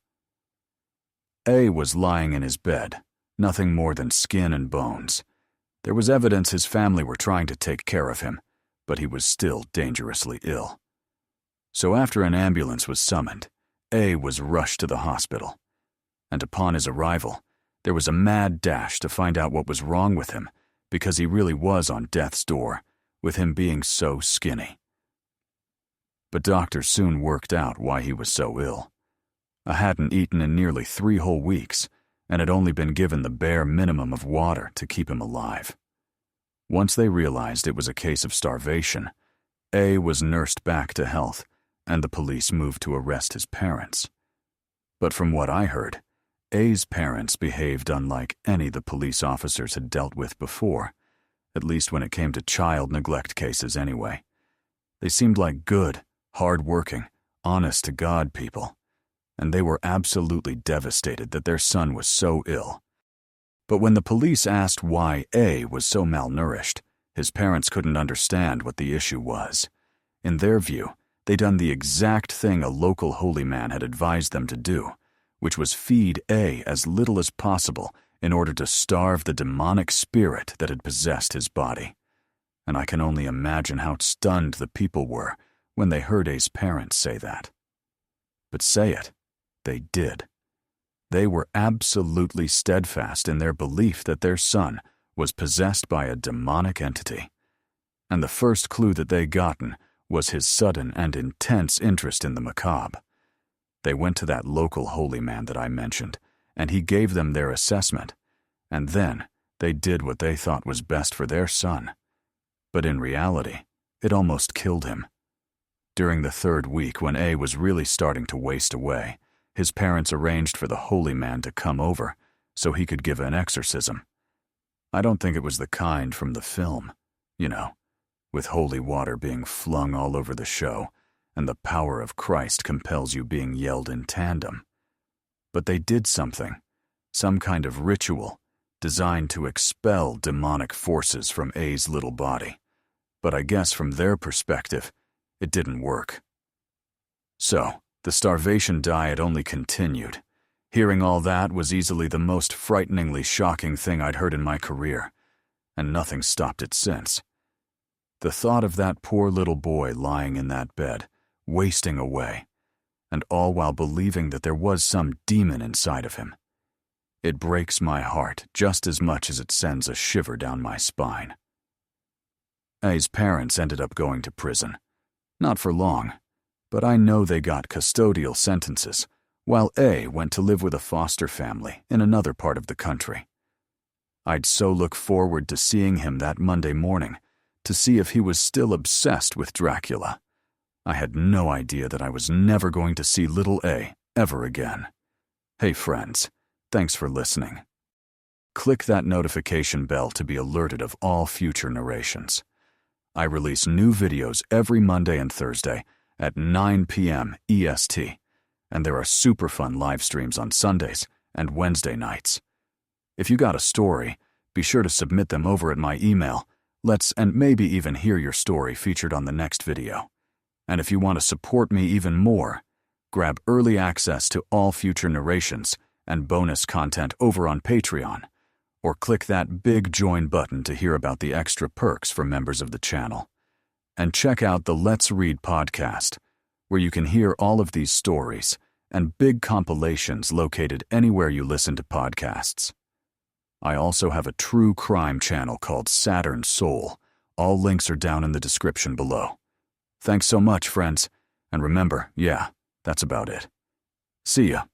A was lying in his bed, nothing more than skin and bones. There was evidence his family were trying to take care of him, but he was still dangerously ill. So after an ambulance was summoned, A was rushed to the hospital, and upon his arrival, there was a mad dash to find out what was wrong with him, because he really was on death's door, with him being so skinny. But doctors soon worked out why he was so ill. I hadn't eaten in nearly 3 whole weeks, and had only been given the bare minimum of water to keep him alive. Once they realized it was a case of starvation, A was nursed back to health, and the police moved to arrest his parents. But from what I heard, A's parents behaved unlike any the police officers had dealt with before, at least when it came to child neglect cases anyway. They seemed like good, hard-working, honest-to-God people, and they were absolutely devastated that their son was so ill. But when the police asked why A was so malnourished, his parents couldn't understand what the issue was. In their view, they'd done the exact thing a local holy man had advised them to do, which was feed A as little as possible in order to starve the demonic spirit that had possessed his body. And I can only imagine how stunned the people were when they heard A's parents say that. But say it, they did. They were absolutely steadfast in their belief that their son was possessed by a demonic entity. And the first clue that they gotten was his sudden and intense interest in the macabre. They went to that local holy man that I mentioned, and he gave them their assessment, and then they did what they thought was best for their son. But in reality, it almost killed him. During the 3rd week, when A was really starting to waste away, his parents arranged for the holy man to come over so he could give an exorcism. I don't think it was the kind from the film, with holy water being flung all over the show, and the power of Christ compels you being yelled in tandem. But they did something, some kind of ritual, designed to expel demonic forces from A's little body. But I guess from their perspective, it didn't work. So, the starvation diet only continued. Hearing all that was easily the most frighteningly shocking thing I'd heard in my career, and nothing stopped it since. The thought of that poor little boy lying in that bed, wasting away, and all while believing that there was some demon inside of him. It breaks my heart just as much as it sends a shiver down my spine. A's parents ended up going to prison. Not for long, but I know they got custodial sentences, while A went to live with a foster family in another part of the country. I'd so look forward to seeing him that Monday morning, to see if he was still obsessed with Dracula. I had no idea that I was never going to see little A ever again. Hey friends, thanks for listening. Click that notification bell to be alerted of all future narrations. I release new videos every Monday and Thursday at 9 p.m. EST, and there are super fun live streams on Sundays and Wednesday nights. If you got a story, be sure to submit them over at my email. And maybe even hear your story featured on the next video. And if you want to support me even more, grab early access to all future narrations and bonus content over on Patreon, or click that big join button to hear about the extra perks for members of the channel. And check out the Let's Read podcast, where you can hear all of these stories and big compilations located anywhere you listen to podcasts. I also have a true crime channel called Saturn Soul. All links are down in the description below. Thanks so much, friends, and remember, that's about it. See ya.